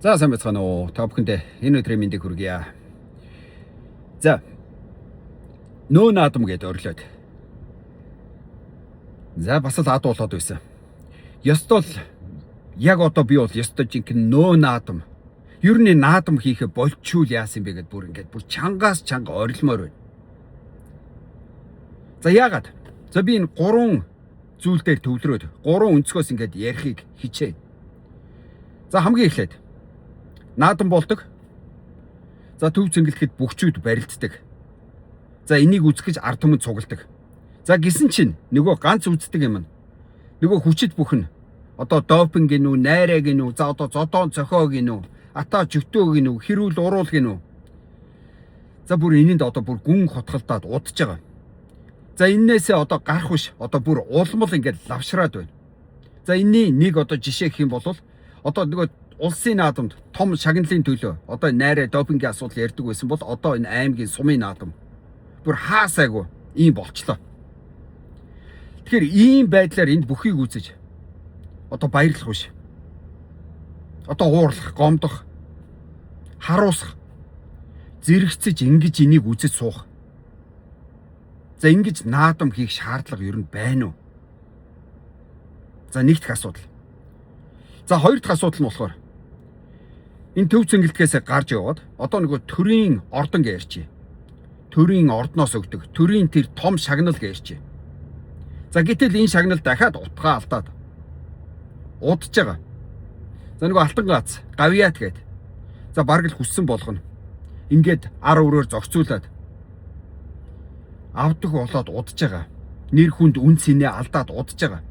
За сайн байцгаана уу. Та бүхэндээ энэ өдрийн мэндийг хүргье. За. Нөө наадам гэдээ өрлөөд. За бас л ад болоод байсан. Ёстол яг одоо би бол ёстой жинхэнэ нөө наадам. Ер нь наадам хийхэ болчул яасан бэ гэд бүр чангаас чанга орилмоор байна. За яагаад? За би энэ 3 зүйл дээр төвлөрөөд 3 өнцгөөс ингээд ярихыг хичээ. За хамгийн эхлээд наадам болдог. За төв цэнгэлэхэд бүхчүүд барилддаг. За энийг үзэх гэж ард түмэнд цугладаг. За гисэн чинь нөгөө ганц үздэг юм. Нөгөө хүчит бүхэн одоо допинг гинүү, найраа гинүү, за одоо зодоон цохоо гинүү, ата жөтөө гинүү, хэрүүл уруул гинүү. За бүр энэнд одоо бүр гүн хотголдоод удаж байгаа. За эннээсээ одоо гарах биш, одоо бүр улмал ингээд лавшраад байна. За энэний нэг одоо жишээ гэх юм бол одоо нөгөө улсын наадамд том шагналын төлөө одоо найраа допингийн асуудал ярьдаг байсан бол одоо энэ аймгийн сумын наадам бүр хаасайгүй ийм болчлоо. Тэгэхээр ийм байдлаар энд бүхийг үзэж одоо баярлах биш. Одоо уурлах, гомдох, харуусах, зэрэгцэж ингэж энийг үзэж суух. За ингэж наадам хийх шаардлага ер нь байна уу? За нэг дахь асуудал. За хоёр дахь асуудал нь болохоор энэ төв цэнгэлдгээс гарч яваад одоо нөгөө төрийн ордон гэж ярьчих. Төрийн ордноос өгдөг. Төрийн тэр том шагнал гэж ярьчих. За гэтэл энэ шагнал дахиад утгаа алдаад удаж байгаа. За нөгөө алтан гац, гавьяат гээд. За бараг л хүссэн болгоно. Ингээд ар өрөөр зогцуулаад авдаг болоод удаж байгаа. Нэр хүнд үн цэнээ алдаад удаж байгаа.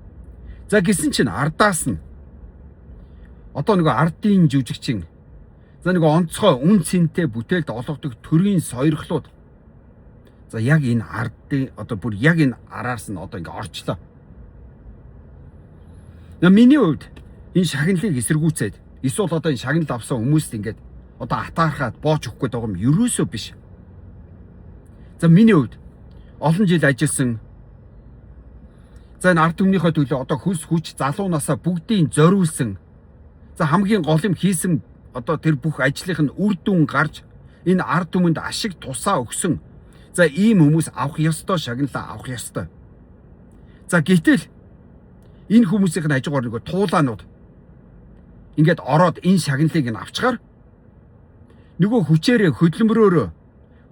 За гисэн чинь ардаас нь одоо нөгөө ардын жүжигчин за нөгөө онцгой үн цэнтэй бүтээлд олгодог төрийн сойрхлууд за яг энэ ардын одоо бүр яг энэ араас нь одоо ингээ орчлоо. Миний хувьд энэ шагналыг эсэргүүцээд эсвэл одоо энэ шагнал авсан хүмүүст ингээд одоо атаархаад бооч өгөх гээд байгаа юм ерөөсөө биш. За миний хувьд олон жил ажилласан за энэ ард түмнийхээ төлөө одоо хүс хүч залуунаасаа бүгдийг зориулсан за хамгийн гол юм хийсэн одоо тэр бүх ажлынх нь үр дүн гарч энэ ард түмэнд ашиг тусаа өгсөн. За ийм хүмүүс авах ёстой шагналаа авах ёстой. За гэтэл энэ хүмүүсийн хажуугаар нөгөө туулаанууд ингээд ороод энэ шагналыг нь авчгаар нөгөө хүчээрээ хөдөлмөрөөрөө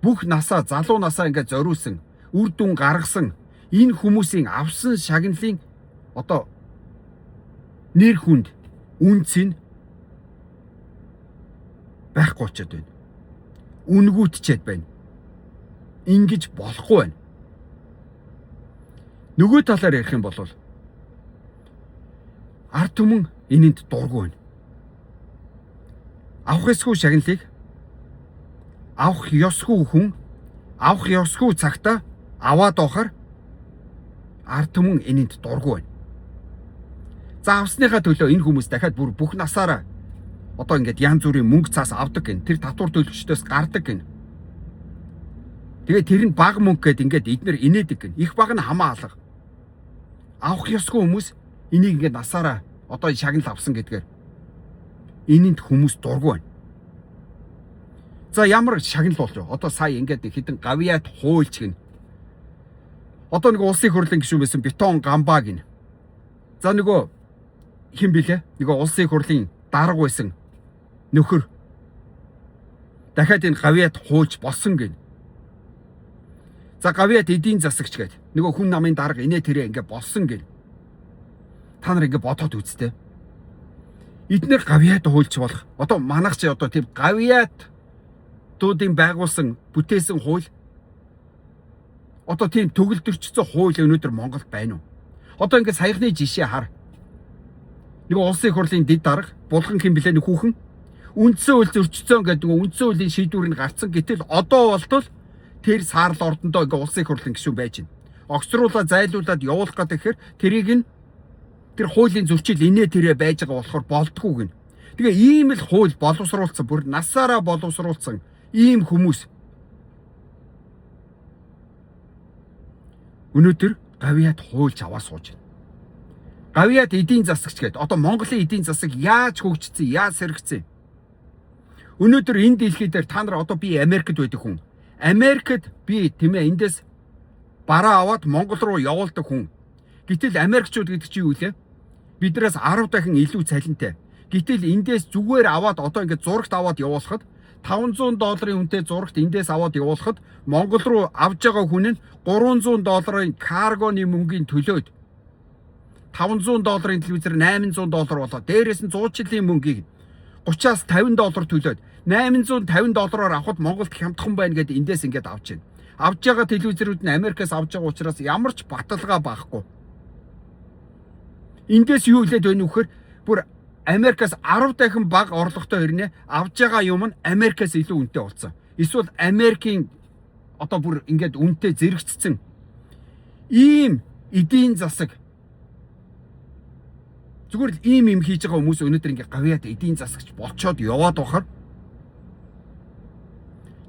бүх насаа залуу насаа ингээд зориулсан үр дүн гаргасан энэ хүмүүсийн авсан шагналын одоо нэр хүнд үнц нь байхгүй болчиход байна. Үнгүүтчихэд байна. Ингиж болохгүй байна. Нөгөө талаар ярих юм бол ард түмэн энэнд дургүй байна. Авах ёсгүй шагналыг авах ёсгүй хүн авах ёсгүй цагтаа аваад оохоор ард түмэн энэнд дургүй байна. За авсныхаа төлөө энэ хүмүүс дахиад бүр бүх насаараа одоо ингээд янз бүрийн мөнгө цаас авдаг гин. Тэр татвар төлөгчдөөс гардаг гин. Тэгээ тэр нь бага мөнгө гээд ингээд эднэр инээдэг гин. Их баг нь хамаа алга. Авах ёсгүй хүмүүс энийг ингээд насаараа одоо шагнал авсан гэдгээр энэнд хүмүүс дургүй байна. За ямар шагнал болж байгаа. Одоо сая ингээд хитэн гавьяат хуульч гин. Одоо нэг улсын хурлын гишүүн байсан бетон гамбаа гин. За нөгөө хэн блэ? Нөгөө улсын хурлын дарга байсан нөхөр дахиад энэ гавьяат хуульч болсон гин. За гавьяат эдийн засагч гээд нөгөө хүн намын дарга инээ тэрэ ингээ болсон гин. Та нар ингээ бодоод үзтээ. Эднэр гавьяат хуульч болох. Одоо манайх чи одоо тийм гавьяат дуудын байгуулсан бүтээсэн хууль одоо тийм төгөлдөрчсөн хууль өнөөдөр Монголд байна уу? Одоо ингээ саяхны жишээ хар. Нэг улсын хурлын дэд дарга булган хэм билээ нэг хүүхэн үндсэн хууль зөрчсөн гэдэг нэг үндсэн хуулийн шийдвэрийг гаргасан. Гэтэл одоо болтол тэр саарл ордондоо ингээ улсын хурлын гишүүн байж байна. Огцруулаад зайлуулад явуулах гэхээр тэрийг нь тэр хуулийн зөрчил инээ тэрэ байж байгаа болохоор болтгүй гин. Тэгээ ийм л хууль боловсруулсан бүр насаараа боловсруулсан ийм хүмүүс өнөөдөр гавьяат хуульч аваа сууж байна. Гавьяат эдийн засагч гэдэг. Одоо Монголын эдийн засаг яаж хөгжсөн, яаж сэргцсэн. Өнөөдөр энэ дэлхий дээр та нар одоо би Америкт байдаг хүн. Америкт би тийм ээ эндээс бараа аваад Монгол руу явуулдаг хүн. Гэтэл Америкчууд гэдэг чинь юу вэ? Биднээс 10 дахин илүү цалинтай. Гэтэл эндээс зүгээр аваад одоо ингээд зурагт аваад явуулахад $500 үнэтэй зурагт эндээс аваад явуулахад Монгол руу авж байгаа хүн нь $300 каргоны мөнгөний төлөөд $500 телевизээр $800 болоо. Дээрээс нь 100 жилийн мөнгийг 30-аас $50 төлөөд $850-оор авахд Монголд хямдхан байна гэдээ эндээс ингээд авч байна. Авж байгаа телевизэрүүд нь Америкаас авж байгаа учраас ямар ч баталгаа байхгүй. Эндээс юу хэлээд байна вэ гэхээр бүр Америкаас 10 дахин бага орлоготой ирнэ. Авж байгаа юм нь Америкаас илүү үнэтэй болсон. Эсвэл Америкийн одоо бүр ингээд үнэтэй зэрэгцсэн ийм эдийн засаг зүгээр л ийм хийж байгаа хүмүүс өнөөдөр ингээд гавьяат эдийн засагч болцоод яваад бахаар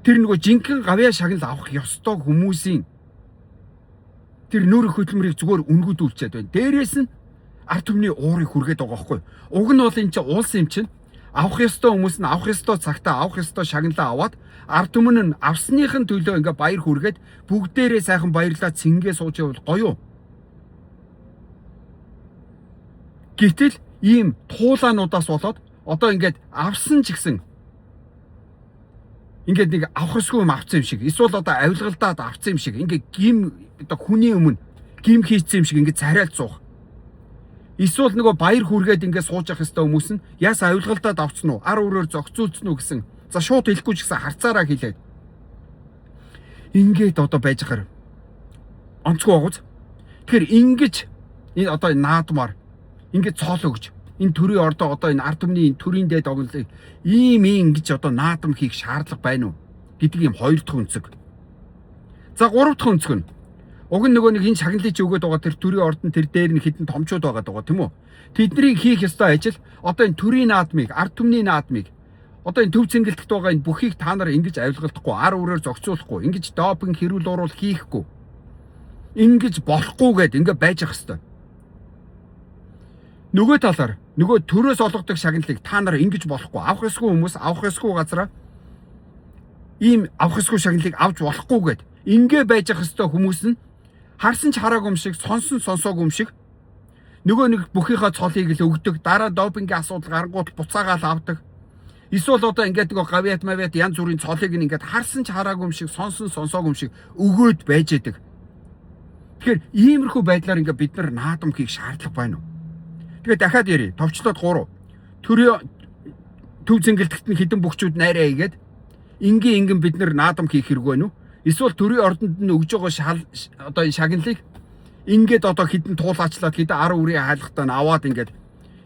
тэр нөгөө жинхэнэ гавьяа шагнал авах ёстой хүмүүсийн тэр нүүрийн хөдөлмөрийг зүгээр үнгүүдүүлчихэд байна. Дээрээс нь ард түмний уурыг хүргээд байгаа байхгүй. Уг нь бол энэ чинь улс юм чинь авах ёстой хүмүүс нь авах ёстой цагтаа авах ёстой шагналаа аваад ард түмэн нь авсныхын төлөө ингээ баяр хүргээд бүгдээрээ сайхан баярлаад цэнгээ сууж явал гоё. Гэтэл ийм туулаануудаас болоод одоо ингээд авсан ч гэсэн ингээд нэг авахсгүй юм авцсан юм шиг эсвэл одоо авилгалдаад авцсан юм шиг ингээд гим одоо хүний өмнө гим хийцсэн юм шиг ингээд царайлт суух. Эсвэл нөгөө баяр хүргээд ингээд сууж явах хэвээр хүмүүс нь яас авилгалдаад авцсан уу? Ар өрөөр зөгцүүлсэн үү гэсэн. За шууд хэлэхгүй ч гэсэн харцаараа хэлээд. Ингээд одоо байж хаар онцгой байгууз. Тэгэхээр ингэж энэ одоо наадмаар ингээд цоол өгч энэ төрийн ордоо одоо энэ ард түмний төрийн дээд оглыг ийм ингэж одоо наадам хийх шаардлага байна уу гэдэг юм хоёр дахь өнцөг. За гурав дахь өнцөг нь уг нь нөгөө нэг энэ шагналыг өгөөд байгаа тэр төрийн ордон тэр дээр нь хідэн томчууд байгаа даа тийм үү? Тэднийг хийх ёстой ажил одоо энэ төрийн наадмыг ард түмний наадмыг одоо энэ төв цэнгэлтэд байгаа энэ бүхийг та нар ингэж авилгалдахгүй ар өрөөр зохицуулахгүй ингэж допинг хэрүүл уруул хийхгүй ингэж болохгүй гэд ингэ байж ах ёстой. Нөгөө талаар нөгөө төрөөс олгодог шагналыг та нар ингэж болохгүй авах ёсгүй хүмүүс авах ёсгүй газараа ийм авах ёсгүй шагналыг авч болохгүй гэд ингэ байж ах ёстой хүмүүс нь харсан ч хараагүй юм шиг сонсон сонсоогүй юм шиг нөгөө нэг бүхийнхаа цолыг л өгдөг дараа допингийн асуудал гарангуут буцаагаал авдаг эсвэл одоо ингээд нөгөө гавьяат мавьяат янз бүрийн цолыг ингээд харсан ч хараагүй юм шиг сонсон сонсоогүй юм шиг өгөөд байж идэг. Тэгэхээр иймэрхүү байдлаар ингээд бид нар наадам хийх шаардлага байна уу? Тэгээд дахиад ярив. Товчлоод 3. Төрийн төв зэнгэлтэгт нь хідэн бүхчүүд найраа хийгээд ингийн бид нар наадам хийх хэрэг байна уу? Эсвэл төрийн ордонд нь өгж байгаа одоо энэ шагналыг ингээд одоо хідэн туулаачлаад хідэн ар үрийн хайлгатаа аваад ингээд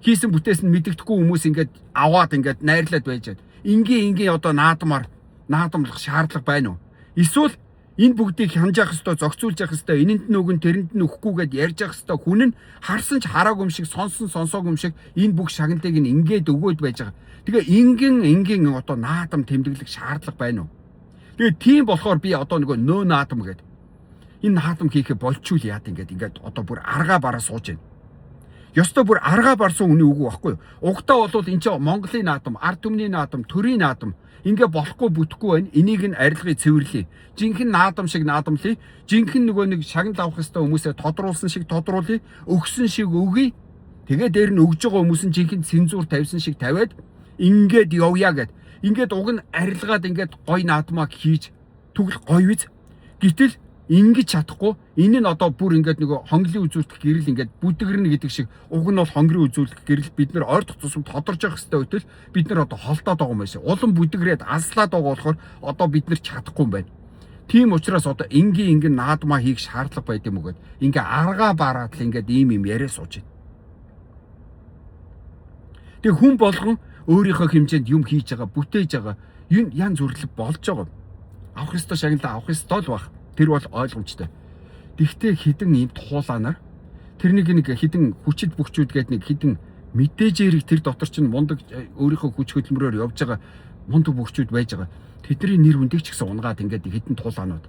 хийсэн бүтээс нь мэддэхгүй хүмүүс ингээд аваад ингээд найрлаад байж байгаа. Ингийн одоо наадамлах шаардлага байна уу? Эсвэл энэ бүгдийг хянаж явах ёстой, зохицуулж явах ёстой, энэнд нь өгөн тэрэнд нь өгөхгүй гэд ярьж явах ёстой. Хүн нь харсан ч хараагүй юм шиг, сонсон сонсоогүй юм шиг энэ бүх шагналыг нь ингээд өгөөд байж байгаа. Тэгээ ингийн одоо наадам тэмдэглэх шаардлага байна уу? Тэгээ тийм болохоор би одоо нөгөө нөө наадам гэдэг энэ наадам хийхэ болчул яад ингээд одоо бүр аргаа бараа сууж байна. Ёстой бүр аргаа барсан үний үг байхгүй юу? Угтаа бол энэ чинь Монголын наадам, ард түмний наадам, төрийн наадам ингээ болохгүй бүтэхгүй байна. Энийг нь арилгыг цэвэрлэе. Жинхэнэ наадам шиг наадамлъя. Жинхэнэ нөгөө нэг шагнал авах хэвээр хүмүүсээ тодруулсан шиг тодруулъя. Өгсөн шиг өгье. Тэгээ дээр нь өгж байгаа хүмүүс нь жинхэнэ цензуур тавьсан шиг тавиад ингээд явъя гэд. Ингээд уг нь арилгаад ингээд гой наадмаа хийж тэгл гоё биз. Гэтэл ингэж чадахгүй энэ нь одоо бүр ингээд нөгөө хонглын үзүүлэлт гэрэл ингээд бүдгэрнэ гэдэг шиг уг нь бол хонгрын үзүүлэлт гэрэл бид нар ойртох тусам тодорж явах хэрэгтэй байтал бид нар одоо холдоод байгаа юм байна. Улам бүдгрээд алслаад байгаа болохоор одоо бид нар чадахгүй юм байна. Тийм учраас одоо ингийн наадмаа хийх шаардлага байд юм угээд ингээ аргаа бараад л ингээд ийм юм яриа сууж байна. Тэг хүн болгон өөрийнхөө хэмжээнд юм хийж байгаа, бүтээж байгаа янз бүрэл болж байгаа. Авах ёстой шагналаа авах ёстой л баг. Тэр бол ойлгомжтой. Тэгвэл хідэн ийм туулаанаар тэрнийг нэг хідэн хүчит бүхчүүд гээд нэг хідэн мэдээж эрэг тэр дотор чинь мундаг өөрийнхөө хүч хөдөлмөрөөр явж байгаа мундаг бүхчүүд байж байгаа. Тэдний нэр хүндийг ч гэсэн унгаад ингээд хідэн туулаанууд.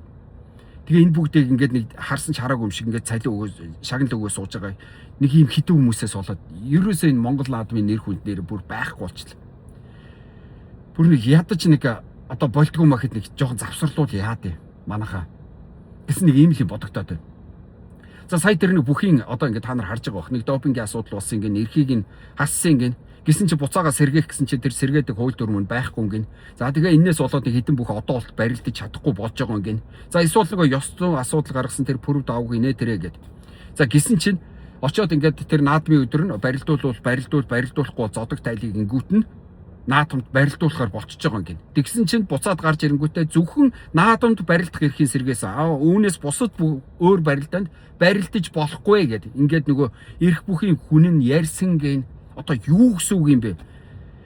Тэгээ энэ бүгдийг ингээд нэг харсан ч хараагүй юм шиг ингээд цалин өгөө шагнал өгөө сууж байгаа. Нэг ийм хідэн хүмүүсээс болоод ерөөсөө энэ Монгол наадмын нэр хүнд нэр бүр байхгүй болчихлоо. Бүр нэг ядаж нэг одоо болтгоо махад нэг жоохон завсарлуул яад юм манайхаа гэсэн нэг ийм л юм бодогдоод байна. За сая тэр нэг бүхийн одоо ингээд та нар харж байгаа бох нэг допингийн асуудал болсон ингээд эрхийг нь хассан ингээд гисэн чи буцаага сэргээх гэсэн чи тэр сэргээдэг хууль дүрм нь байхгүй ингээд. За тэгээ энээс болоод нэг хэдэн бүх одоо болт барилдаж чадахгүй болж байгаа ингээд. За эсвэл нөгөө ёс зүйн асуудал гаргасан тэр пүрэв давг инээ тэрэ гээд. За гисэн чинь очоод ингээд тэр наадмын өдөр нь барилдуулахгүй зодог тайлыг ингүүтэн наадамд барилдуулахаар болчихж байгаа юм гин. Тэгсэн чинь буцаад гарч ирэнгүүтээ зөвхөн наадамд барилдах эрхийн сэргээс үүнээс бусад өөр барилдаанд барилдаж болохгүй гэдэг. Ингээд нөгөө эрх бүхийн хүн нь ярьсан гин одоо юу гэсэн үг юм бэ?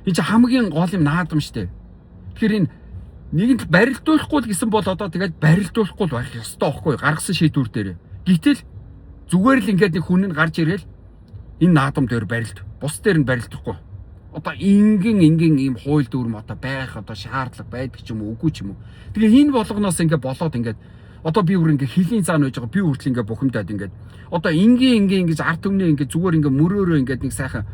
Энэ чи хамгийн гол юм наадам штэ. Тэгэхээр энэ нэгэнт барилдуулахгүй л гэсэн бол одоо тэгээд барилдуулахгүй л байх ёстой байхгүй гаргасан шийдвэр дээр. Гэтэл зүгээр л ингээд нэг хүн нь гарч ирэл энэ наадам дээр барилд. Бус дээр нь барилдахгүй. Одоо ингийн ийм хууль дүрм одоо байх одоо шаардлага байдаг ч юм уу үгүй ч юм уу. Тэгээ энэ болгоноос ингээд болоод ингээд одоо би бүр ингээд хилийн цаана байж байгаа би хүртэл ингээд бухимдаад ингээд одоо ингийн ингэж ард түмний ингээд зүгээр ингээд мөрөөрөө ингээд нэг сайхан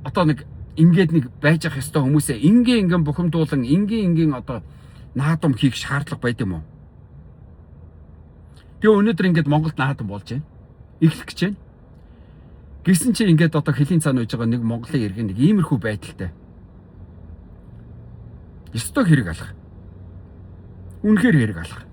одоо нэг ингээд нэг байж ах ёстой хүмүүсээ ингийн бухимдуулан ингийн одоо наадам хийх шаардлага байд юм уу? Тэгээ өнөөдөр ингээд Монголд наадам болж байна. Эхлэх гэж байна. Гэсэн чи ингээд одоо хилийн цаана байж байгаа нэг Монголын иргэн нэг иймэрхүү байдалтай. Ёстой хэрэг алах. Үнэхээр хэрэг алах.